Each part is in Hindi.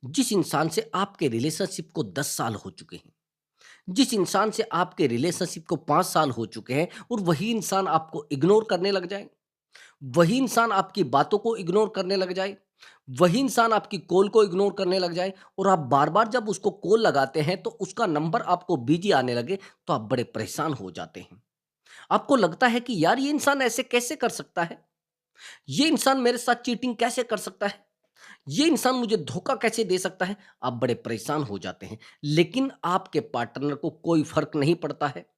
जिस इंसान से आपके रिलेशनशिप को 10 साल हो चुके हैं, जिस इंसान से आपके रिलेशनशिप को 5 साल हो चुके हैं और वही इंसान आपको इग्नोर करने लग जाए, वही इंसान आपकी बातों को इग्नोर करने लग जाए, वही इंसान आपकी कॉल को इग्नोर करने लग जाए और आप बार-बार जब उसको कॉल लगाते हैं तो उसका नंबर आपको बिज़ी आने लगे, तो आप बड़े परेशान हो जाते हैं। आपको लगता है कि यार ये इंसान ऐसे कैसे कर सकता है? ये इंसान मेरे साथ चीटिंग कैसे कर सकता है? ये इंसान मुझे धोखा कैसे दे सकता है? आप बड़े परेशान हो जाते हैं। लेकिन आपके पार्टनर को कोई फ़र्क नहीं पड़ता है।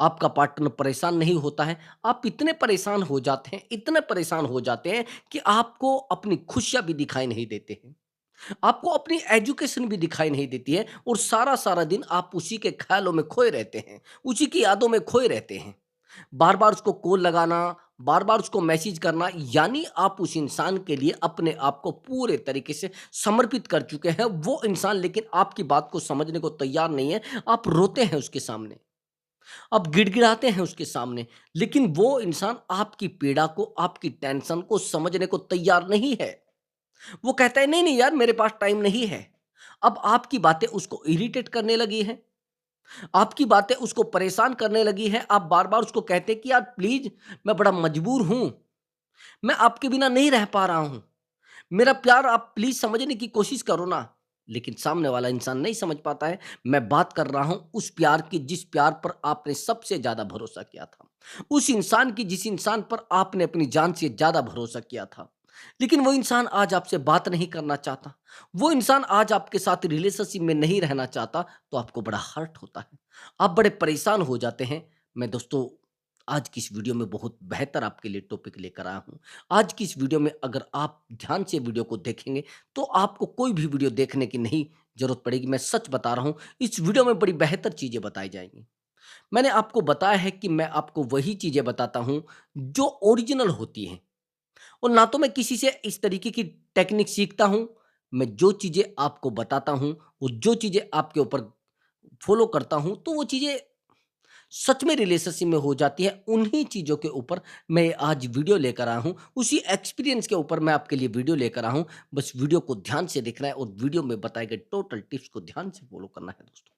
आपका पार्टनर परेशान नहीं होता है। आप इतने परेशान हो जाते हैं, इतने परेशान हो जाते हैं कि आपको अपनी खुशियाँ भी दिखाई नहीं देते हैं। आपको अपनी एजुकेशन भी दिखाई नहीं देती है और सारा-सारा दिन आप उसी के ख़्यालों में खोए रहते हैं, उसी की यादों में खोए रहते हैं। बार-बार उसको कॉल लगाना, बार-बार उसको मैसेज करना, यानी आप उस इंसान के लिए अपने आप को पूरे तरीके से समर्पित कर चुके हैं। वो इंसान लेकिन आपकी बात को समझने को तैयार नहीं है। आप रोते हैं उसके सामने, आप गिड़गिड़ाते हैं उसके सामने, लेकिन वो इंसान आपकी पीड़ा को, आपकी टेंशन को समझने को तैयार नहीं है। वो कहता है, "नहीं-नहीं यार, मेरे पास टाइम नहीं है।" अब आपकी बातें उसको इरिटेट करने लगी हैं। आपकी बातें उसको परेशान करने लगी हैं। आप बार-बार उसको कहते हैं कि यार प्लीज़, मैं बड़ा मजबूर हूँ। मैं आपके बिना नहीं रह पा रहा हूँ। मेरा प्यार आप प्लीज़ समझने की कोशिश करो ना। लेकिन सामने वाला इंसान नहीं समझ पाता है। मैं बात कर रहा हूँ उस प्यार की जिस प्यार पर आपने सबसे ज़्यादा भरोसा किया था। उस इंसान की जिस इंसान पर आपने अपनी जान से ज़्यादा भरोसा किया था। लेकिन वो इंसान आज आपसे बात नहीं करना चाहता। वो इंसान आज आपके साथ रिलेशनशिप में नहीं रहना चाहता, तो आपको बड़ा हर्ट होता है। आप बड़े परेशान हो जाते हैं। मैं दोस्तों आज की इस वीडियो में बहुत बेहतर आपके लिए टॉपिक लेकर आया हूँ। आज की इस वीडियो में अगर आप ध्यान से वीडियो को देखेंगे, तो आपको कोई भी वीडियो देखने की नहीं ज़रूरत पड़ेगी। मैं सच बता रहा हूँ, इस वीडियो में बड़ी बेहतर चीज़ें बताई जाएँगी। मैंने आपको बताया है कि मैं आपको वही चीज़ें बताता हूँ, जो ओरिजिनल होती हैं और ना तो मैं किसी से इस तरीके की टेक्निक सीखता हूँ। मैं जो चीज़ें आपको बताता हूँ, वो जो चीज़ें आपके ऊपर फ़ॉलो करता हूँ, तो वो चीज़ें सच में रिलेशनशिप में हो जाती है। उन्हीं चीज़ों के ऊपर मैं आज वीडियो लेकर आया हूँ। उसी एक्सपीरियंस के ऊपर मैं आपके लिए वीडियो लेकर आया हूँ। बस वीडियो को ध्यान से देखना है और वीडियो में बताए गए टोटल टिप्स को ध्यान से फ़ॉलो करना है दोस्तों।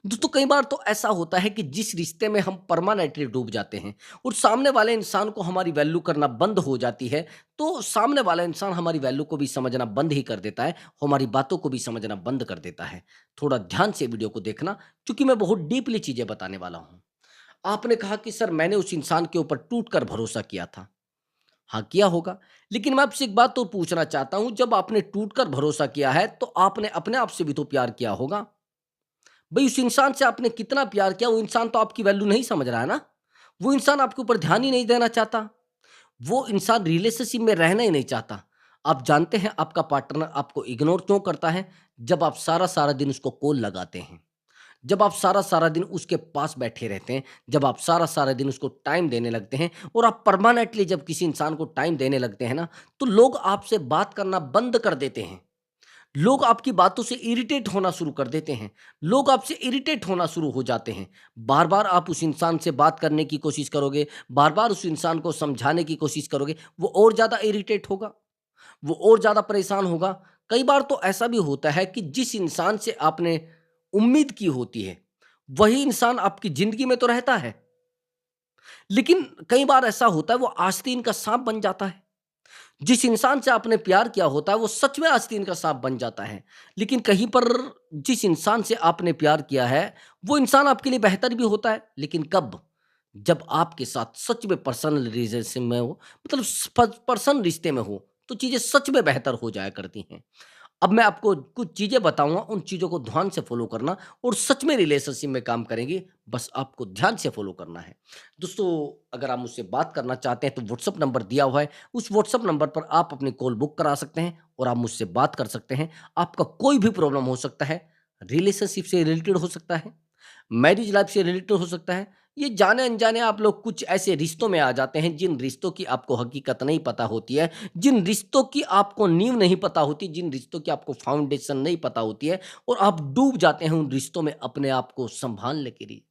दोस्तों कई बार तो ऐसा होता है कि जिस रिश्ते में हम परमानेंटली डूब जाते हैं और सामने वाले इंसान को हमारी वैल्यू करना बंद हो जाती है, तो सामने वाला इंसान हमारी वैल्यू को भी समझना बंद ही कर देता है, हमारी बातों को भी समझना बंद कर देता है। थोड़ा ध्यान से वीडियो को देखना, क्योंकि मैं बहुत डीपली चीज़ें बताने वाला हूँ। आपने कहा कि सर मैंने उस इंसान के ऊपर टूटकर भरोसा किया था। हाँ, किया होगा। लेकिन मैं आपसे एक बात तो पूछना चाहता हूँ, जब आपने टूटकर भरोसा किया है, तो आपने अपने आप से भी तो प्यार किया होगा। भई उस इंसान से आपने कितना प्यार किया, वो इंसान तो आपकी वैल्यू नहीं समझ रहा है ना। वो इंसान आपके ऊपर ध्यान ही नहीं देना चाहता। वो इंसान रिलेशनशिप में रहना ही नहीं चाहता। आप जानते हैं आपका पार्टनर आपको इग्नोर क्यों करता है? जब आप सारा-सारा दिन उसको कॉल लगाते हैं। जब आप सारा-सारा दिन उसके पास बैठे रहते हैं, जब आप सारा-सारा दिन उसको टाइम देने लगते हैं और आप परमानेंटली जब किसी इंसान को टाइम देने लगते हैं ना, तो लोग आपसे बात करना बंद कर देते हैं। लोग आपकी बातों से इरिटेट होना शुरू कर देते हैं। लोग आपसे इरिटेट होना शुरू हो जाते हैं। बार-बार आप उस इंसान से बात करने की कोशिश करोगे, बार-बार उस इंसान को समझाने की कोशिश करोगे, वो और ज़्यादा इरिटेट होगा, वो और ज़्यादा परेशान होगा। कई बार तो ऐसा भी होता है कि जिस इंसान से आपने उम्मीद की होती है, वही इंसान आपकी ज़िंदगी में तो रहता है, लेकिन कई बार ऐसा होता है वो आस्तीन का साँप बन जाता है। जिस इंसान से आपने प्यार किया होता है वो सच में आस्तीन का साँप बन जाता है। लेकिन कहीं पर जिस इंसान से आपने प्यार किया है, वो इंसान आपके लिए बेहतर भी होता है, लेकिन कब? जब आपके साथ सच में पर्सनल रिलेशन में हो, मतलब पर्सन रिश्ते में हो, तो चीज़ें सच में बेहतर हो जाया करती हैं। अब मैं आपको कुछ चीज़ें बताऊँगा, उन चीज़ों को ध्यान से फ़ॉलो करना और सच में रिलेशनशिप में काम करेंगी, बस आपको ध्यान से फ़ॉलो करना है। दोस्तों, अगर आप मुझसे बात करना चाहते हैं, तो व्हाट्सएप नंबर दिया हुआ है, उस व्हाट्सएप नंबर पर आप अपनी कॉल बुक करा सकते हैं और आप मुझसे बात कर सकते हैं। आपका कोई भी प्रॉब्लम हो सकता है, रिलेशनशिप से रिलेटेड हो सकता है, मैरिज लाइफ़ से रिलेटेड हो सकता है, ये जाने-अनजाने आप लोग कुछ ऐसे रिश्तों में आ जाते हैं, जिन रिश्तों की आपको हकीकत नहीं पता होती है, जिन रिश्तों की आपको नींव नहीं पता होती, जिन रिश्तों की आपको फाउंडेशन नहीं पता होती है और आप डूब जाते हैं उन रिश्तों में अपने आप को सँभालने के लिए,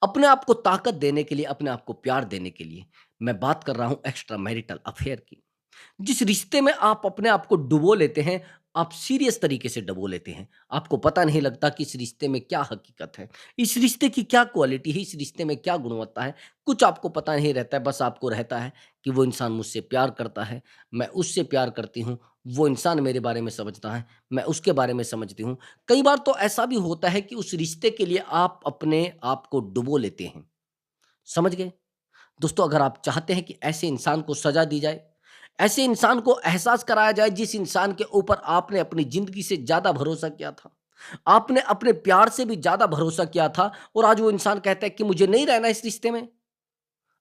अपने आप को ताकत देने के लिए, अपने आप को प्यार देने के लिए। मैं बात कर रहा हूँ एक्स्ट्रा मैरिटल अफ़ेयर की। जिस रिश्ते में आप अपने आप को डुबो लेते हैं, आप सीरियस तरीके से डबो लेते हैं। आपको पता नहीं लगता कि इस रिश्ते में क्या हकीकत है, इस रिश्ते की क्या क्वालिटी है, इस रिश्ते में क्या गुणवत्ता है, कुछ आपको पता नहीं रहता है। बस आपको रहता है कि वो इंसान मुझसे प्यार करता है, मैं उससे प्यार करती हूँ, वो इंसान मेरे बारे में समझता है, मैं उसके बारे में समझती हूँ। कई बार तो ऐसा भी होता है कि उस रिश्ते के लिए आप अपने आप को डुबो लेते हैं। समझ गए? दोस्तों, अगर आप चाहते हैं कि ऐसे इंसान को सज़ा दी जाए, ऐसे इंसान को एहसास कराया जाए जिस इंसान के ऊपर आपने अपनी ज़िंदगी से ज़्यादा भरोसा किया था, आपने अपने प्यार से भी ज़्यादा भरोसा किया था और आज वो इंसान कहता है कि मुझे नहीं रहना इस रिश्ते में।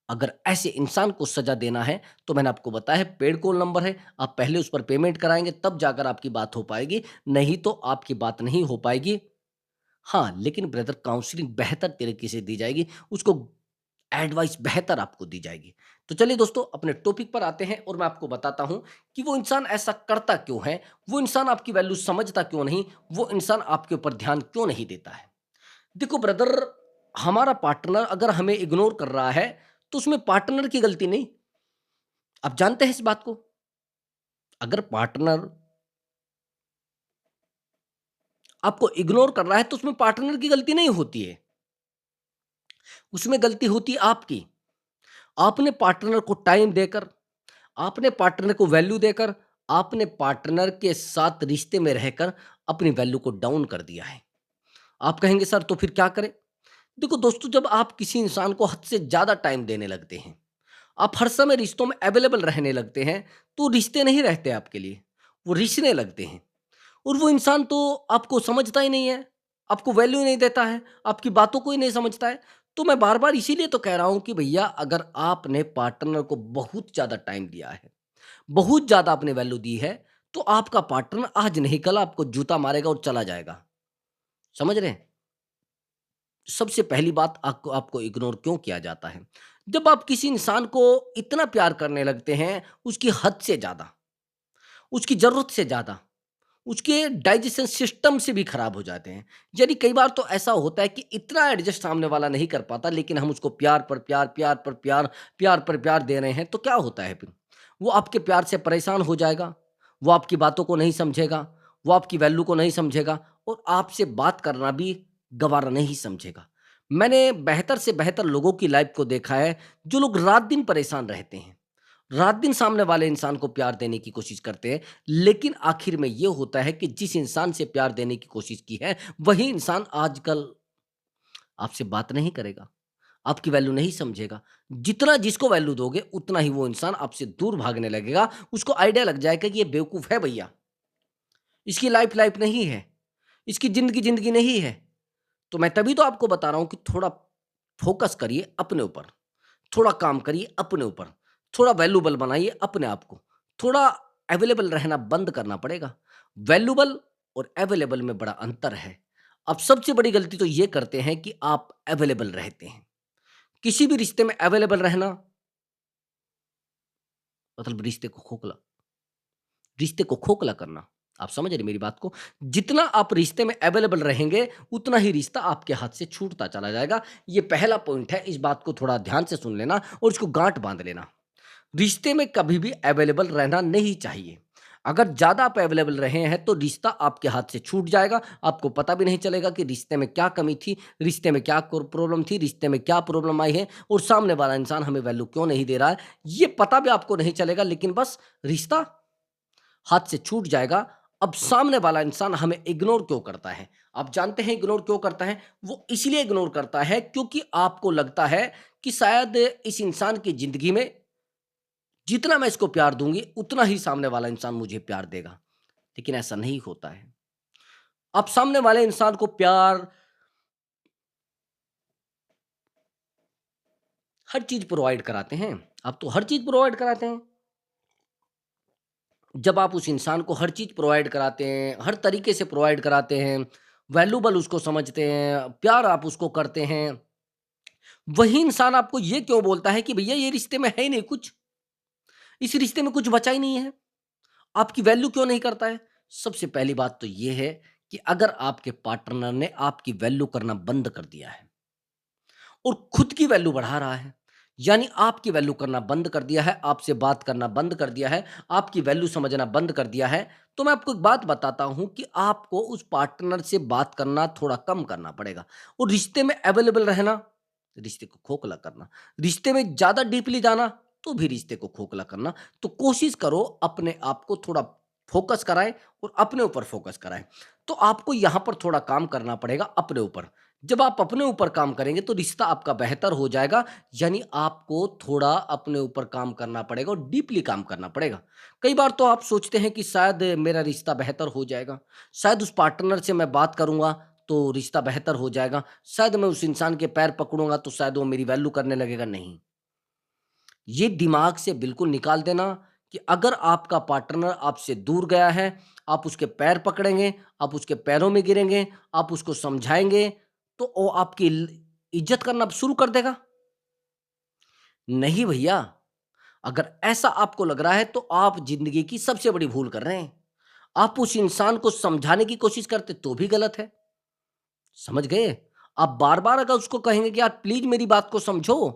अगर ऐसे इंसान को सज़ा देना है, तो मैंने आपको बताया है पेड कॉल नंबर है, आप पहले उस पर पेमेंट कराएँगे तब जाकर आपकी बात हो पाएगी, नहीं तो आपकी बात नहीं हो पाएगी। हाँ, लेकिन ब्रदर काउंसलिंग बेहतर तरीके से दी जाएगी, उसको एडवाइस बेहतर आपको दी जाएगी। तो चलिए दोस्तों, अपने टॉपिक पर आते हैं और मैं आपको बताता हूँ कि वो इंसान ऐसा करता क्यों है, वो इंसान आपकी वैल्यू समझता क्यों नहीं, वो इंसान आपके ऊपर ध्यान क्यों नहीं देता है। देखो ब्रदर, हमारा पार्टनर अगर हमें इग्नोर कर रहा है, तो उसमें पार्टनर की गलती नहीं। आप जानते हैं इस बात को? अगर पार्टनर आपको इग्नोर कर रहा है, तो उसमें पार्टनर की गलती नहीं होती है, उसमें गलती होती है आपकी। आपने पार्टनर को टाइम देकर, आपने पार्टनर को वैल्यू देकर, आपने पार्टनर के साथ रिश्ते में रहकर अपनी वैल्यू को डाउन कर दिया है। आप कहेंगे सर तो फिर क्या करें? देखो दोस्तों, जब आप किसी इंसान को हद से ज़्यादा टाइम देने लगते हैं, आप हर समय रिश्तों में अवेलेबल रहने लगते हैं, तो रिश्ते नहीं रहते आपके लिए, वो रिश्ते लगते हैं। और वो इंसान तो आपको समझता ही नहीं है, आपको वैल्यू ही नहीं देता है, आपकी बातों को ही नहीं समझता है। तो मैं बार-बार इसीलिए तो कह रहा हूँ कि भैया, अगर आपने पार्टनर को बहुत ज़्यादा टाइम दिया है, बहुत ज़्यादा आपने वैल्यू दी है, तो आपका पार्टनर आज नहीं कल आपको जूता मारेगा और चला जाएगा। समझ रहे हैं? सबसे पहली बात, आपको आपको इग्नोर क्यों किया जाता है? जब आप किसी इंसान को इतना प्यार करने लगते हैं, उसकी हद से ज़्यादा, उसकी ज़रूरत से ज़्यादा, उसके डाइजेशन सिस्टम से भी खराब हो जाते हैं। यानी कई बार तो ऐसा होता है कि इतना एडजस्ट सामने वाला नहीं कर पाता, लेकिन हम उसको प्यार पर प्यार, प्यार पर प्यार, प्यार पर प्यार दे रहे हैं, तो क्या होता है फिर? वो आपके प्यार से परेशान हो जाएगा, वो आपकी बातों को नहीं समझेगा, वो आपकी वैल्यू को नहीं समझेगा और आपसे बात करना भी गँवारा नहीं समझेगा। मैंने बेहतर से बेहतर लोगों की लाइफ़ को देखा है, जो लोग रात-दिन परेशान रहते हैं। रात-दिन सामने वाले इंसान को प्यार देने की कोशिश करते हैं, लेकिन आखिर में ये होता है कि जिस इंसान से प्यार देने की कोशिश की है, वही इंसान आजकल आपसे बात नहीं करेगा, आपकी वैल्यू नहीं समझेगा। जितना जिसको वैल्यू दोगे, उतना ही वो इंसान आपसे दूर भागने लगेगा। उसको आइडिया लग जाएगा कि ये बेवकूफ़ है भैया, इसकी लाइफ़ लाइफ़ नहीं है, इसकी ज़िंदगी ज़िंदगी नहीं है। तो मैं तभी तो आपको बता रहा हूँ कि थोड़ा फ़ोकस करिए अपने ऊपर। थोड़ा काम करिए अपने ऊपर, थोड़ा वैल्यूएबल बनाइए अपने आप को, थोड़ा अवेलेबल रहना बंद करना पड़ेगा। वैल्यूएबल और अवेलेबल में बड़ा अंतर है। अब सबसे बड़ी गलती तो ये करते हैं कि आप अवेलेबल रहते हैं। किसी भी रिश्ते में अवेलेबल रहना मतलब रिश्ते को खोखला करना। आप समझ रहे मेरी बात को? जितना आप रिश्ते में अवेलेबल रहेंगे, उतना ही रिश्ता आपके हाथ से छूटता चला जाएगा। ये पहला पॉइंट है, इस बात को थोड़ा ध्यान से सुन लेना और इसको गाँठ बाँध लेना। रिश्ते में कभी भी अवेलेबल रहना नहीं चाहिए। अगर ज़्यादा आप अवेलेबल रहे हैं, तो रिश्ता आपके हाथ से छूट जाएगा। आपको पता भी नहीं चलेगा कि रिश्ते में क्या कमी थी, रिश्ते में क्या कोर प्रॉब्लम थी, रिश्ते में क्या प्रॉब्लम आई है और सामने वाला इंसान हमें वैल्यू क्यों नहीं दे रहा है। ये पता भी आपको नहीं चलेगा, लेकिन बस रिश्ता हाथ से छूट जाएगा। अब सामने वाला इंसान हमें इग्नोर क्यों करता है? आप जानते हैं इग्नोर क्यों करता है? वो इसलिए इग्नोर करता है क्योंकि आपको लगता है कि शायद इस इंसान की ज़िंदगी में जितना मैं इसको प्यार दूँगी, उतना ही सामने वाला इंसान मुझे प्यार देगा। लेकिन ऐसा नहीं होता है। आप सामने वाले इंसान को प्यार, हर चीज़ प्रोवाइड कराते हैं। आप तो हर चीज़ प्रोवाइड कराते हैं। जब आप उस इंसान को हर चीज़ प्रोवाइड कराते हैं, हर तरीके से प्रोवाइड कराते हैं, वैल्यूएबल उसको समझते हैं, प्यार आप उसको करते हैं, वही इंसान आपको ये क्यों बोलता है कि भैया ये रिश्ते में है ही नहीं कुछ, इस रिश्ते में कुछ बचा ही नहीं है, आपकी वैल्यू क्यों नहीं करता है? सबसे पहली बात तो ये है कि अगर आपके पार्टनर ने आपकी वैल्यू करना बंद कर दिया है और खुद की वैल्यू बढ़ा रहा है, यानी आपकी वैल्यू करना बंद कर दिया है, आपसे बात करना बंद कर दिया है, आपकी वैल्यू समझना बंद कर दिया है, तो मैं आपको एक बात बताता हूँ कि आपको उस पार्टनर से बात करना थोड़ा कम करना पड़ेगा और रिश्ते में अवेलेबल रहना, रिश्ते को खोखला करना, रिश्ते में ज़्यादा डीपली जाना, तो भी रिश्ते को खोखला करना। तो कोशिश करो अपने आप को थोड़ा फ़ोकस कराएँ और अपने ऊपर फ़ोकस कराएँ। तो आपको यहाँ पर थोड़ा काम करना पड़ेगा अपने ऊपर। जब आप अपने ऊपर काम करेंगे तो रिश्ता आपका बेहतर हो जाएगा, यानी आपको थोड़ा अपने ऊपर काम करना पड़ेगा और डीपली काम करना पड़ेगा। कई बार तो आप सोचते हैं कि शायद मेरा रिश्ता बेहतर हो जाएगा, शायद उस पार्टनर से मैं बात करूँगा तो रिश्ता बेहतर हो जाएगा, शायद मैं उस इंसान के पैर पकड़ूँगा तो शायद वो मेरी वैल्यू करने लगेगा। नहीं, ये दिमाग से बिल्कुल निकाल देना कि अगर आपका पार्टनर आपसे दूर गया है, आप उसके पैर पकड़ेंगे, आप उसके पैरों में गिरेंगे, आप उसको समझाएँगे, तो वो आपकी इज़्ज़त करना शुरू कर देगा? नहीं भैया, अगर ऐसा आपको लग रहा है तो आप ज़िंदगी की सबसे बड़ी भूल कर रहे हैं। आप उस इंसान को समझाने की कोशिश करते तो भी गलत है, समझ गए? आप बार-बार अगर उसको कहेंगे कि यार प्लीज़ मेरी बात को समझो,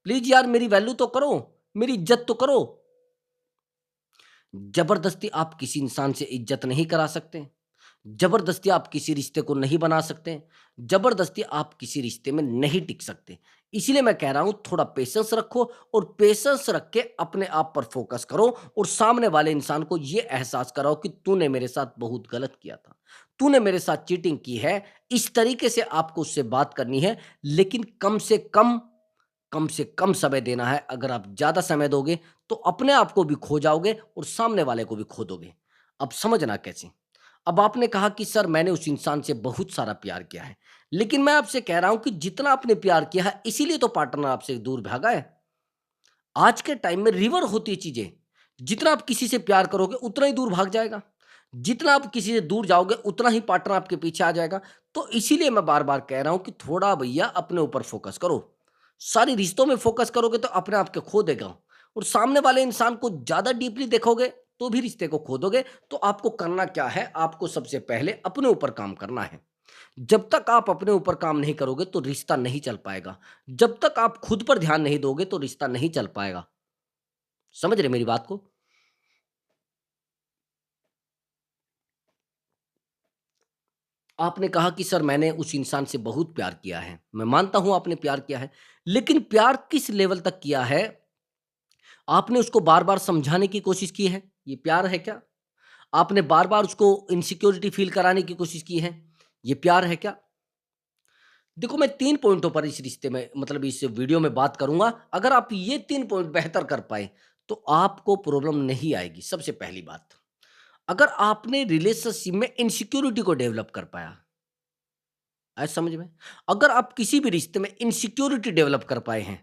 प्लीज़ यार मेरी वैल्यू तो करो, मेरी इज़्ज़त तो करो। ज़बरदस्ती आप किसी इंसान से इज़्ज़त नहीं करा सकते। ज़बरदस्ती आप किसी रिश्ते को नहीं बना सकते। ज़बरदस्ती आप किसी रिश्ते में नहीं टिक सकते। इसीलिए मैं कह रहा हूँ थोड़ा पेशेंस रखो और पेशेंस रख के अपने आप पर फ़ोकस करो और सामने वाले इंसान को ये एहसास कराओ कि तूने मेरे साथ बहुत गलत किया था। तूने मेरे साथ चीटिंग की है। इस तरीके से आपको उससे बात करनी है, लेकिन कम से कम समय देना है। अगर आप ज़्यादा समय दोगे तो अपने आप को भी खो जाओगे और सामने वाले को भी खो दोगे। अब समझना कैसे? अब आपने कहा कि सर मैंने उस इंसान से बहुत सारा प्यार किया है, लेकिन मैं आपसे कह रहा हूँ कि जितना आपने प्यार किया है इसीलिए तो पार्टनर आपसे दूर भागा है। आज के टाइम में रिवर होती है चीज़ें, जितना आप किसी से प्यार करोगे उतना ही दूर भाग जाएगा। जितना आप किसी से दूर जाओगे उतना ही पार्टनर आपके पीछे आ जाएगा। तो इसीलिए मैं बार-बार कह रहा हूँ कि थोड़ा भैया अपने ऊपर फ़ोकस करो। सारी रिश्तों में फ़ोकस करोगे तो अपने आप को खो देगा और सामने वाले इंसान को ज़्यादा डीपली देखोगे तो भी रिश्ते को खो दोगे। तो आपको करना क्या है? आपको सबसे पहले अपने ऊपर काम करना है। जब तक आप अपने ऊपर काम नहीं करोगे तो रिश्ता नहीं चल पाएगा। जब तक आप खुद पर ध्यान नहीं दोगे तो रिश्ता नहीं चल पाएगा। समझ रहे मेरी बात को? आपने कहा कि सर मैंने उस इंसान से बहुत प्यार किया है। मैं मानता हूँ आपने प्यार किया है, लेकिन प्यार किस लेवल तक किया है? आपने उसको बार-बार समझाने की कोशिश की है, ये प्यार है क्या? आपने बार-बार उसको इनसिक्योरिटी फ़ील कराने की कोशिश की है, ये प्यार है क्या? देखो मैं 3 पॉइंटों पर इस रिश्ते में मतलब इस वीडियो में बात करूँगा। अगर आप ये 3 पॉइंट बेहतर कर पाए, तो आपको प्रॉब्लम नहीं आएगी, सबसे पहली बात। अगर आपने रिलेशनशिप में इनसिक्योरिटी को डेवलप कर पाया, आया समझ में? अगर आप किसी भी रिश्ते में इनसिक्योरिटी डेवलप कर पाए हैं,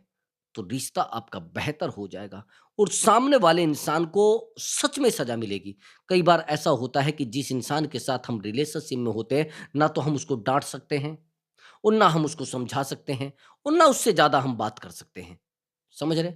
तो रिश्ता आपका बेहतर हो जाएगा और सामने वाले इंसान को सच में सज़ा मिलेगी। कई बार ऐसा होता है कि जिस इंसान के साथ हम रिलेशनशिप में होते हैं, ना तो हम उसको डाँट सकते हैं और ना हम उसको समझा सकते हैं और ना उससे ज़्यादा हम बात कर सकते हैं। समझ रहे?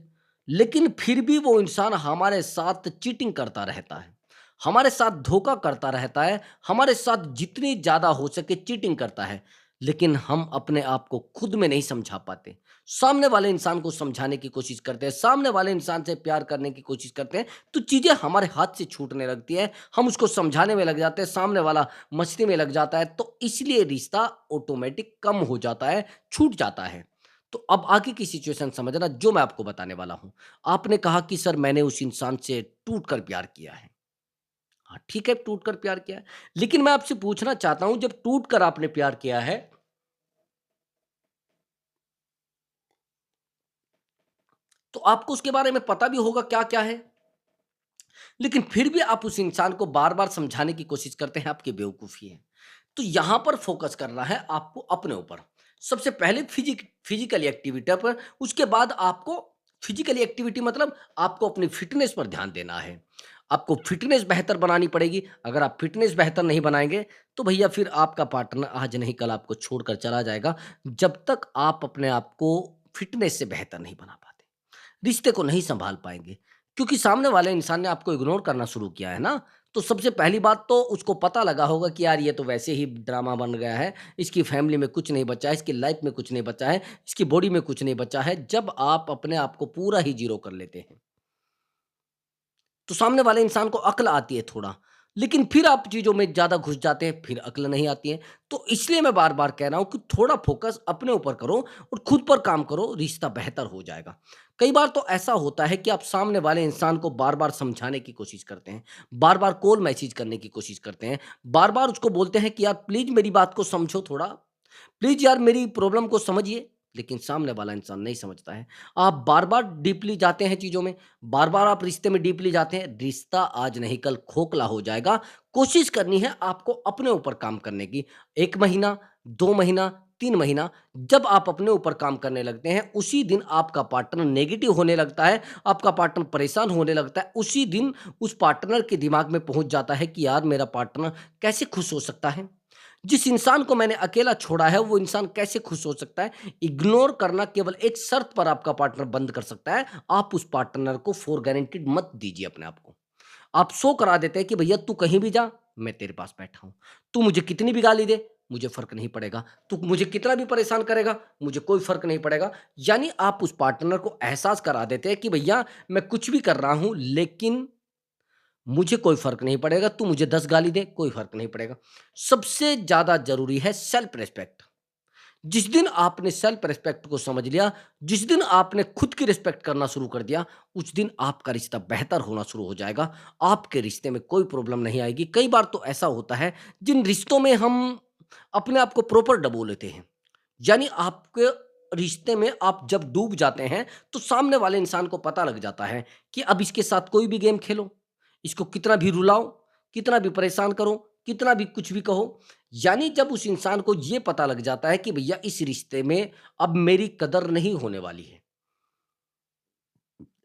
लेकिन फिर भी वो इंसान हमारे साथ चीटिंग करता रहता है, हमारे साथ धोखा करता रहता है, हमारे साथ जितनी ज़्यादा हो सके चीटिंग करता है, लेकिन हम अपने आप को खुद में नहीं समझा पाते। सामने वाले इंसान को समझाने की कोशिश करते हैं, सामने वाले इंसान से प्यार करने की कोशिश करते हैं, तो चीज़ें हमारे हाथ से छूटने लगती है, हम उसको समझाने में लग जाते हैं, सामने वाला मस्ती में लग जाता है, तो इसलिए रिश्ता ऑटोमैटिक कम हो जाता है, छूट जाता है। तो अब आगे की सिचुएशन समझना जो मैं आपको बताने वाला हूँ। आपने कहा कि सर मैंने उस इंसान से टूट कर प्यार किया है। हाँ, ठीक है टूट कर प्यार किया है। लेकिन मैं आपसे पूछना चाहता हूँ जब टूट कर आपने प्यार किया है, तो आपको उसके बारे में पता भी होगा क्या-क्या है। लेकिन फिर भी आप उस इंसान को बार-बार समझाने की कोशिश करते हैं, आपकी बेवकूफ़ी है। तो यहाँ पर फ़ोकस करना है आपको अपने ऊपर। सबसे पहले फिज़िकल एक्टिविटी पर, उसके बाद आपको फिज़िकल एक्टिविटी मतलब आपको अपनी फ़िटनेस पर ध्यान देना है। आपको फ़िटनेस बेहतर बनानी पड़ेगी। अगर आप फ़िटनेस बेहतर नहीं बनाएँगे, तो भैया फिर आपका पार्टनर आज नहीं कल आपको छोड़कर चला जाएगा, जब तक आप अपने आप को फ़िटनेस से बेहतर नहीं बना पाते। रिश्ते को नहीं सँभाल पाएँगे। क्योंकि सामने वाले इंसान ने आपको इग्नोर करना शुरू किया है ना, तो सबसे पहली बात तो उसको पता लगा होगा कि यार ये तो वैसे ही ड्रामा बन गया है, इसकी फैमिली में कुछ नहीं बचा है, इसकी लाइफ में कुछ नहीं बचा है, इसकी बॉडी में कुछ नहीं बचा है। जब आप अपने आप को पूरा ही ज़ीरो कर लेते हैं, तो सामने वाले इंसान को अक्ल आती है थोड़ा, लेकिन फिर आप चीज़ों में ज़्यादा घुस जाते हैं, फिर अक्ल नहीं आती है। तो इसलिए मैं बार-बार कह रहा हूँ कि थोड़ा फ़ोकस अपने ऊपर करो और खुद पर काम करो, रिश्ता बेहतर हो जाएगा। कई बार तो ऐसा होता है कि आप सामने वाले इंसान को बार-बार समझाने की कोशिश करते हैं, बार-बार कॉल मैसेज करने की कोशिश करते हैं, बार-बार उसको बोलते हैं कि यार प्लीज़ मेरी बात को समझो थोड़ा, प्लीज़ यार मेरी प्रॉब्लम को समझिए, लेकिन सामने वाला इंसान नहीं समझता है। आप बार-बार डीपली जाते हैं चीज़ों में, बार-बार आप रिश्ते में डीपली जाते हैं, रिश्ता आज नहीं कल खोखला हो जाएगा। कोशिश करनी है आपको अपने ऊपर काम करने की। 1 महीना, 2 महीना, 3 महीना जब आप अपने ऊपर काम करने लगते हैं, उसी दिन आपका पार्टनर नेगेटिव होने लगता है, आपका पार्टनर परेशान होने लगता है, उसी दिन उस पार्टनर के दिमाग में पहुँच जाता है कि यार मेरा पार्टनर कैसे खुश हो सकता है? जिस इंसान को मैंने अकेला छोड़ा है, वो इंसान कैसे खुश हो सकता है? इग्नोर करना केवल एक शर्त पर आपका पार्टनर बंद कर सकता है। आप उस पार्टनर को फॉर गारंटीड मत दीजिए अपने आप को। आप शो करा देते हैं कि भैया तू कहीं भी जा, मैं तेरे पास बैठा हूँ। तू मुझे कितनी भी गाली दे, मुझे फ़र्क नहीं पड़ेगा। तू मुझे कितना भी परेशान करेगा, मुझे कोई फ़र्क नहीं पड़ेगा। यानी आप उस पार्टनर को एहसास करा देते हैं कि भैया मैं कुछ भी कर रहा हूँ, लेकिन मुझे कोई फ़र्क नहीं पड़ेगा, तू मुझे 10 गाली दे, कोई फ़र्क नहीं पड़ेगा। सबसे ज़्यादा ज़रूरी है सेल्फ रिस्पेक्ट। जिस दिन आपने सेल्फ रिस्पेक्ट को समझ लिया, जिस दिन आपने खुद की रिस्पेक्ट करना शुरू कर दिया, उस दिन आपका रिश्ता बेहतर होना शुरू हो जाएगा। आपके रिश्ते में कोई प्रॉब्लम नहीं आएगी। कई बार तो ऐसा होता है, जिन रिश्तों में हम अपने आप को प्रॉपर डुबो लेते हैं। यानी आपके रिश्ते में आप जब डूब जाते हैं, तो सामने वाले इंसान को पता लग जाता है कि अब इसके साथ कोई भी गेम खेलो, इसको कितना भी रुलाओ, कितना भी परेशान करो, कितना भी कुछ भी कहो। यानी जब उस इंसान को ये पता लग जाता है कि भैया इस रिश्ते में अब मेरी कदर नहीं होने वाली है,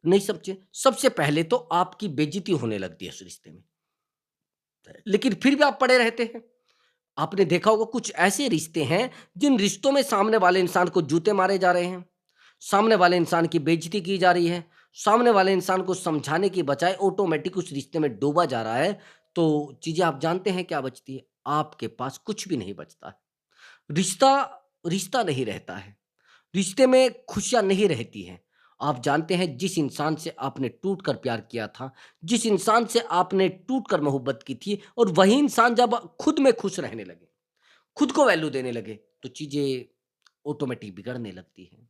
नहीं समझे? सबसे पहले तो आपकी बेइज़्ज़ती होने लगती है उस रिश्ते में, लेकिन फिर भी आप पड़े रहते हैं। आपने देखा होगा कुछ ऐसे रिश्ते हैं जिन रिश्तों में सामने वाले इंसान को जूते मारे जा रहे हैं, सामने वाले इंसान की बेइज्जती की जा रही है, सामने वाले इंसान को समझाने की बजाय ऑटोमेटिक उस रिश्ते में डूबा जा रहा है, तो चीज़ें आप जानते हैं क्या बचती है? आपके पास कुछ भी नहीं बचता है। रिश्ता रिश्ता नहीं रहता है। रिश्ते में खुशियाँ नहीं रहती हैं। आप जानते हैं जिस इंसान से आपने टूट कर प्यार किया था, जिस इंसान से आपने टूट कर मोहब्बत की थी और वही इंसान जब खुद में खुश रहने लगे, खुद को वैल्यू देने लगे, तो चीज़ें ऑटोमेटिक बिगड़ने लगती हैं।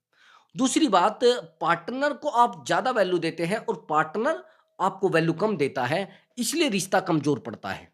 दूसरी बात, पार्टनर को आप ज़्यादा वैल्यू देते हैं और पार्टनर आपको वैल्यू कम देता है, इसलिए रिश्ता कमज़ोर पड़ता है।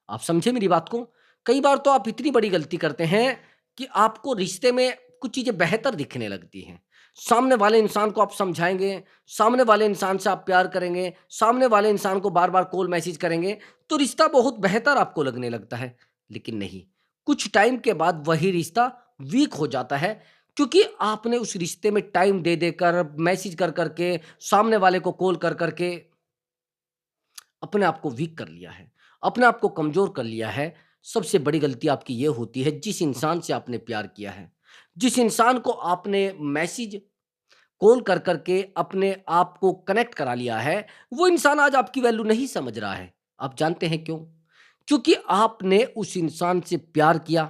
आप समझे मेरी बात को? कई बार तो आप इतनी बड़ी गलती करते हैं कि आपको रिश्ते में कुछ चीज़ें बेहतर दिखने लगती हैं। सामने वाले इंसान को आप समझाएँगे, सामने वाले इंसान से आप प्यार करेंगे, सामने वाले इंसान को बार-बार कॉल मैसेज करेंगे, तो रिश्ता बहुत बेहतर आपको लगने लगता है। लेकिन नहीं, कुछ टाइम के बाद वही रिश्ता वीक हो जाता है, क्योंकि आपने उस रिश्ते में टाइम दे देकर, मैसेज कर के, सामने वाले को कॉल कर के अपने आप को वीक कर लिया है, अपने आप को कमज़ोर कर लिया है। सबसे बड़ी गलती आपकी ये होती है जिस इंसान से आपने प्यार किया है, जिस इंसान को आपने मैसेज, कॉल कर के अपने आप को कनेक्ट करा लिया है, वो इंसान आज आपकी वैल्यू नहीं समझ रहा है। आप जानते हैं क्यों? क्योंकि आपने उस इंसान से प्यार किया,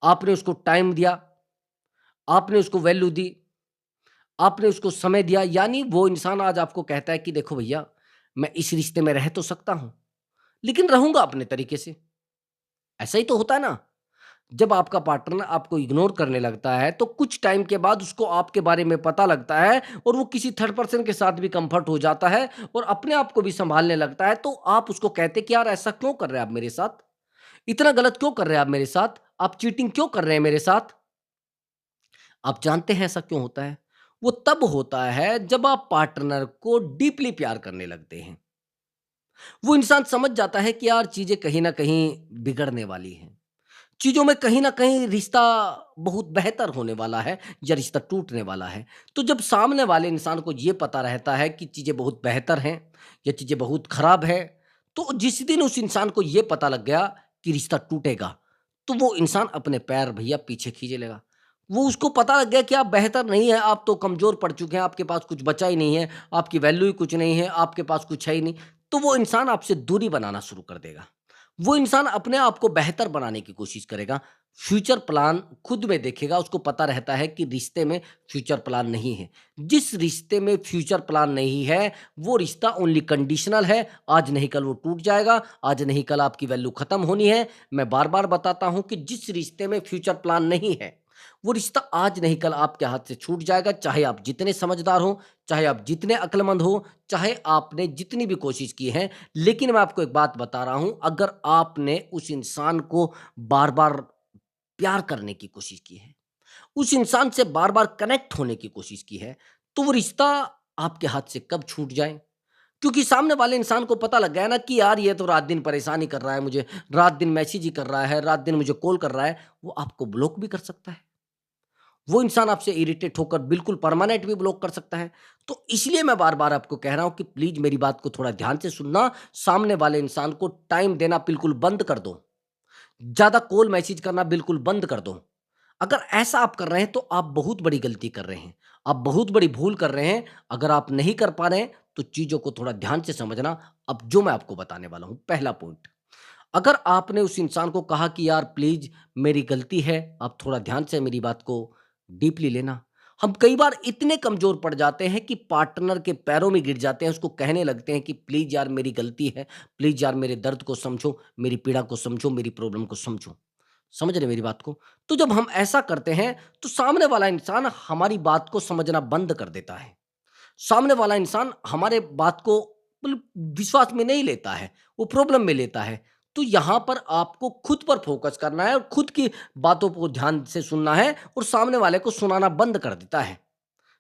आपने उसको टाइम दिया, आपने उसको वैल्यू दी, आपने उसको समय दिया, यानी वो इंसान आज आपको कहता है कि देखो भैया, मैं इस रिश्ते में रह तो सकता हूँ, लेकिन रहूँगा अपने तरीके से। ऐसा ही तो होता है ना? जब आपका पार्टनर आपको इग्नोर करने लगता है, तो कुछ टाइम के बाद उसको आपके बारे में पता लगता है और वो किसी थर्ड पर्सन के साथ भी कम्फ़र्ट हो जाता है और अपने आप को भी सँभालने लगता है, तो आप उसको कहते हैं कि यार ऐसा क्यों कर रहे हैं आप मेरे साथ? इतना गलत क्यों कर रहे हैं आप मेरे साथ? आप चीटिंग क्यों कर रहे हैं मेरे साथ? आप जानते हैं ऐसा क्यों होता है? वो तब होता है जब आप पार्टनर को डीपली प्यार करने लगते हैं। वो इंसान समझ जाता है कि यार चीज़ें कहीं न कहीं बिगड़ने वाली हैं। चीज़ों में कहीं न कहीं रिश्ता बहुत बेहतर होने वाला है या रिश्ता टूटने वाला है। तो जब सामने वाले इंसान को ये पता रहता है कि चीज़ें बहुत बेहतर हैं या चीज़ें बहुत खराब है, तो जिस दिन उस इंसान को ये पता लग गया कि रिश्ता टूटेगा, तो वो इंसान अपने पैर भैया पीछे खींचे लेगा। वो उसको पता लग गया कि आप बेहतर नहीं हैं, आप तो कमज़ोर पड़ चुके हैं, आपके पास कुछ बचा ही नहीं है, आपकी वैल्यू ही कुछ नहीं है, आपके पास कुछ है ही नहीं। तो वो इंसान आपसे दूरी बनाना शुरू कर देगा। वो इंसान अपने आप को बेहतर बनाने की कोशिश करेगा। फ्यूचर प्लान खुद में देखेगा, उसको पता रहता है कि रिश्ते में फ्यूचर प्लान नहीं है। जिस रिश्ते में फ्यूचर प्लान नहीं है, वो रिश्ता ओनली कंडीशनल है। आज नहीं कल वो टूट जाएगा, आज नहीं कल आपकी वैल्यू खत्म होनी है। मैं बार-बार बताता हूँ कि जिस रिश्ते में फ्यूचर प्लान नहीं है, वो रिश्ता आज नहीं कल आपके हाथ से छूट जाएगा, चाहे आप जितने समझदार हो, चाहे आप जितने अक्लमंद हो, चाहे आपने जितनी भी कोशिश की है। लेकिन मैं आपको एक बात बता रहा हूँ, अगर आपने उस इंसान को बार-बार प्यार करने की कोशिश की है, उस इंसान से बार-बार कनेक्ट होने की कोशिश की है, तो वो रिश्ता आपके हाथ से कब छूट जाए। क्योंकि सामने वाले इंसान को पता लग गया ना कि यार ये तो रात-दिन परेशान ही कर रहा है मुझे, रात-दिन मैसेज ही कर रहा है, रात-दिन मुझे कॉल कर रहा है, वो आपको ब्लॉक भी कर सकता है। वो इंसान आपसे इरिटेट होकर बिल्कुल परमानेंट भी ब्लॉक कर सकता है। तो इसलिए मैं बार-बार आपको कह रहा हूँ कि प्लीज़ मेरी बात को थोड़ा ध्यान से सुनना, सामने वाले इंसान को टाइम देना बिल्कुल बंद कर दो। ज़्यादा कॉल मैसेज करना बिल्कुल बंद कर दो। अगर ऐसा आप कर रहे हैं तो आप बहुत बड़ी गलती कर रहे हैं। आप बहुत बड़ी भूल कर रहे हैं। अगर आप नहीं कर पा रहे हैं तो चीज़ों को थोड़ा ध्यान से समझना। अब जो मैं आपको बताने वाला हूँ, पहला पॉइंट, अगर आपने उस इंसान को कहा कि यार प्लीज़ मेरी गलती है, आप थोड़ा ध्यान से मेरी बात को डीपली लेना। हम कई बार इतने कमज़ोर पड़ जाते हैं कि पार्टनर के पैरों में गिर जाते हैं, उसको कहने लगते हैं कि प्लीज़ यार मेरी गलती है, प्लीज़ यार मेरे दर्द को समझो, मेरी पीड़ा को समझो, मेरी प्रॉब्लम को समझो। समझ रहे हैं मेरी बात को? तो जब हम ऐसा करते हैं, तो सामने वाला इंसान हमारी बात को समझना बंद कर देता है। सामने वाला इंसान हमारे बात को मतलब विश्वास में नहीं लेता है, वो प्रॉब्लम में लेता है। तो यहाँ पर आपको खुद पर फ़ोकस करना है और खुद की बातों को ध्यान से सुनना है और सामने वाले को सुनाना बंद कर देता है।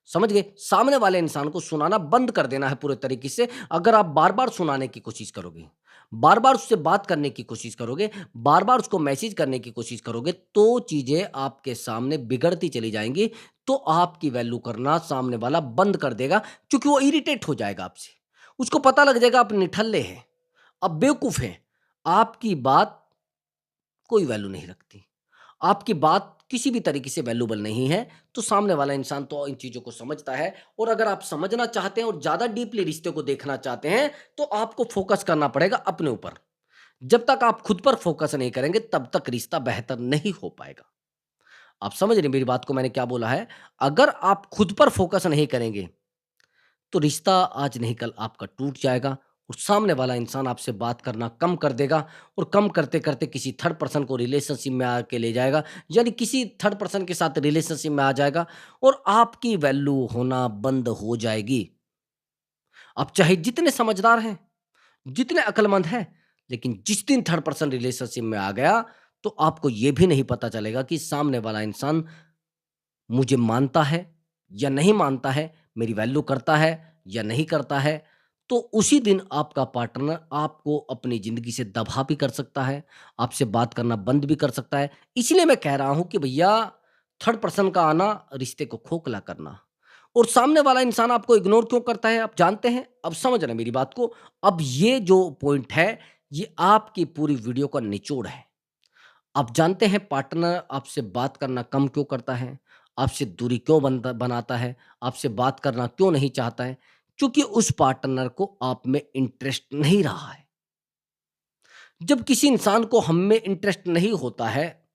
समझ गए? सामने वाले इंसान को सुनाना बंद कर देना है पूरे तरीके से। अगर आप बार-बार सुनाने की कोशिश करोगे, बार-बार उससे बात करने की कोशिश करोगे, बार-बार उसको मैसेज करने की कोशिश करोगे, तो चीज़ें आपके सामने बिगड़ती चली जाएँगी। तो आपकी वैल्यू करना सामने वाला बंद कर देगा, क्योंकि वो इरिटेट हो जाएगा आपसे। उसको पता लग जाएगा आप निठल्ले हैं, आप बेवकूफ़ हैं, आपकी बात कोई वैल्यू नहीं रखती। आपकी बात किसी भी तरीके से वैल्यूएबल नहीं है, तो सामने वाला इंसान तो इन चीज़ों को समझता है। और अगर आप समझना चाहते हैं और ज़्यादा डीपली रिश्ते को देखना चाहते हैं, तो आपको फ़ोकस करना पड़ेगा अपने ऊपर। जब तक आप खुद पर फ़ोकस नहीं करेंगे, तब तक रिश्ता बेहतर नहीं हो पाएगा। आप समझ रहे हैं मेरी बात को मैंने क्या बोला है? अगर आप खुद पर फ़ोकस नहीं करेंगे, तो रिश्ता आज नहीं कल आपका टूट जाएगा और सामने वाला इंसान आपसे बात करना कम कर देगा और कम करते-करते किसी थर्ड पर्सन को रिलेशनशिप में आके ले जाएगा, यानी किसी थर्ड पर्सन के साथ रिलेशनशिप में आ जाएगा और आपकी वैल्यू होना बंद हो जाएगी। आप चाहे जितने समझदार हैं, जितने अक्लमंद हैं, लेकिन जिस दिन थर्ड पर्सन रिलेशनशिप में आ गया, तो आपको ये भी नहीं पता चलेगा कि सामने वाला इंसान मुझे मानता है या नहीं मानता है, मेरी वैल्यू करता है या नहीं करता है, तो उसी दिन आपका पार्टनर आपको अपनी ज़िंदगी से दफ़ा भी कर सकता है, आपसे बात करना बंद भी कर सकता है। इसलिए मैं कह रहा हूँ कि भैया थर्ड पर्सन का आना रिश्ते को खोखला करना और सामने वाला इंसान आपको इग्नोर क्यों करता है, आप जानते हैं? अब समझ रहे हैं मेरी बात को? अब ये जो पॉइंट है, ये आपकी पूरी वीडियो का निचोड़ है। आप जानते हैं पार्टनर आपसे बात करना कम क्यों करता है? आपसे दूरी क्यों बनाता है? आपसे बात करना क्यों नहीं चाहता है? क्योंकि उस पार्टनर को आप में इंटरेस्ट नहीं रहा है। जब किसी इंसान को हम में इंटरेस्ट नहीं होता है,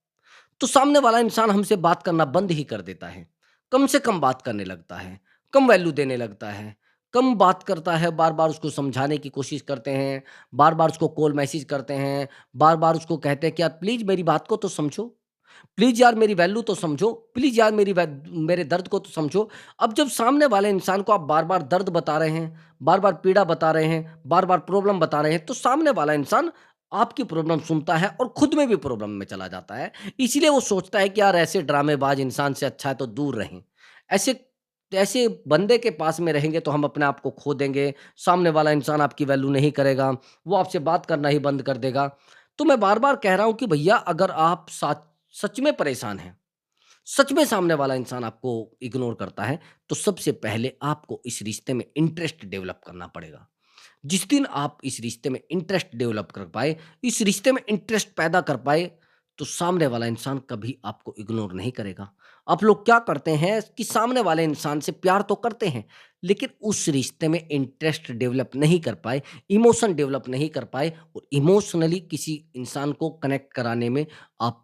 तो सामने वाला इंसान हमसे बात करना बंद ही कर देता है। कम से कम बात करने लगता है, कम वैल्यू देने लगता है, कम बात करता है, बार-बार उसको समझाने की कोशिश करते हैं, बार-बार उसको कॉल मैसेज करते हैं, बार-बार उसको कहते हैं कि यार प्लीज़ मेरी बात को तो समझो। प्लीज़ यार मेरी वैल्यू तो समझो, प्लीज़ यार मेरे दर्द को तो समझो। अब जब सामने वाले इंसान को आप बार-बार दर्द बता रहे हैं, बार-बार पीड़ा बता रहे हैं, बार-बार प्रॉब्लम बता रहे हैं, तो सामने वाला इंसान आपकी प्रॉब्लम सुनता है और खुद में भी प्रॉब्लम में चला जाता है। इसीलिए वो सोचता है कि यार ऐसे ड्रामेबाज़ इंसान से अच्छा है तो दूर रहें। ऐसे ऐसे बंदे के पास में रहेंगे तो हम अपने आप को खो देंगे, सामने वाला इंसान आपकी वैल्यू नहीं करेगा, वो आपसे बात करना ही बंद कर देगा। तो मैं बार-बार कह रहा हूँ कि भैया अगर आप सच में परेशान हैं, सच में सामने वाला इंसान आपको इग्नोर करता है, तो सबसे पहले आपको इस रिश्ते में इंटरेस्ट डेवलप करना पड़ेगा। जिस दिन आप इस रिश्ते में इंटरेस्ट डेवलप कर पाए, इस रिश्ते में इंटरेस्ट पैदा कर पाए, तो सामने वाला इंसान कभी आपको इग्नोर नहीं करेगा। आप लोग क्या करते हैं कि सामने वाले इंसान से प्यार तो करते हैं, लेकिन उस रिश्ते में इंटरेस्ट डेवलप नहीं कर पाए, इमोशन डेवलप नहीं कर पाए और इमोशनली किसी इंसान को कनेक्ट कराने में आप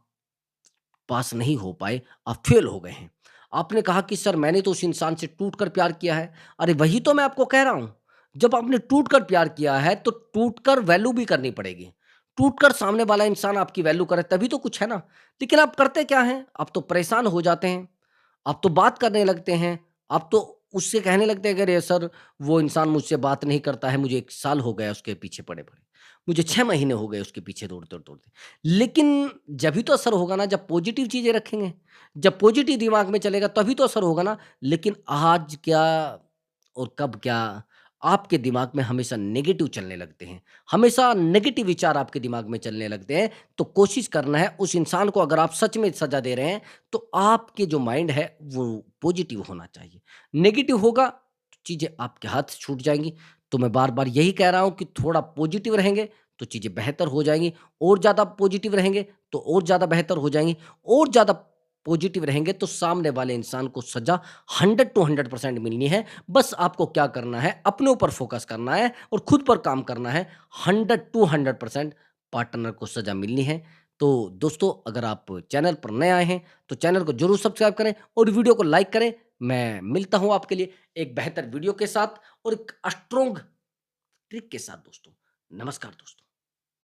पास नहीं हो पाए, आप फेल हो गए हैं। आपने कहा कि सर मैंने तो उस इंसान से टूट कर प्यार किया है। अरे वही तो मैं आपको कह रहा हूँ। जब आपने टूट कर प्यार किया है तो टूट कर वैल्यू भी करनी पड़ेगी। टूट कर सामने वाला इंसान आपकी वैल्यू करे तभी तो कुछ है ना। लेकिन आप करते क्या हैं? आप तो परेशान हो जाते हैं। आप तो बात करने लगते हैं। आप तो उससे कहने लगते हैं कि अरे सर वो इंसान मुझसे बात नहीं करता है, मुझे 1 साल हो गया उसके पीछे पड़े-पड़े। मुझे 6 महीने हो गए उसके पीछे दौड़ते-दौड़ते। लेकिन जभी तो असर होगा ना जब पॉजिटिव चीज़ें रखेंगे। जब पॉजिटिव दिमाग में चलेगा तभी तो असर होगा ना। लेकिन आज क्या और कब क्या आपके दिमाग में हमेशा नेगेटिव चलने लगते हैं। हमेशा नेगेटिव विचार आपके दिमाग में चलने लगते हैं। तो कोशिश करना है उस इंसान को अगर आप सच में सज़ा दे रहे हैं तो आपके जो माइंड है वो पॉजिटिव होना चाहिए। नेगेटिव होगा तो चीज़ें आपके हाथ से छूट जाएँगी। तो मैं बार-बार यही कह रहा हूँ कि थोड़ा पॉजिटिव रहेंगे तो चीज़ें बेहतर हो जाएँगी। और ज़्यादा पॉजिटिव रहेंगे तो और ज़्यादा बेहतर हो जाएँगी। और ज़्यादा पॉजिटिव रहेंगे तो सामने वाले इंसान को सज़ा 100 टू 100% मिलनी है। बस आपको क्या करना है, अपने ऊपर फ़ोकस करना है और खुद पर काम करना है। 100 टू 100% पार्टनर को सज़ा मिलनी है। तो दोस्तों अगर आप चैनल पर नए आए हैं, तो चैनल को ज़रूर सब्सक्राइब करें और वीडियो को लाइक करें। मैं मिलता हूँ आपके लिए एक बेहतर वीडियो के साथ और एक स्ट्रॉन्ग ट्रिक के साथ दोस्तों। नमस्कार दोस्तों।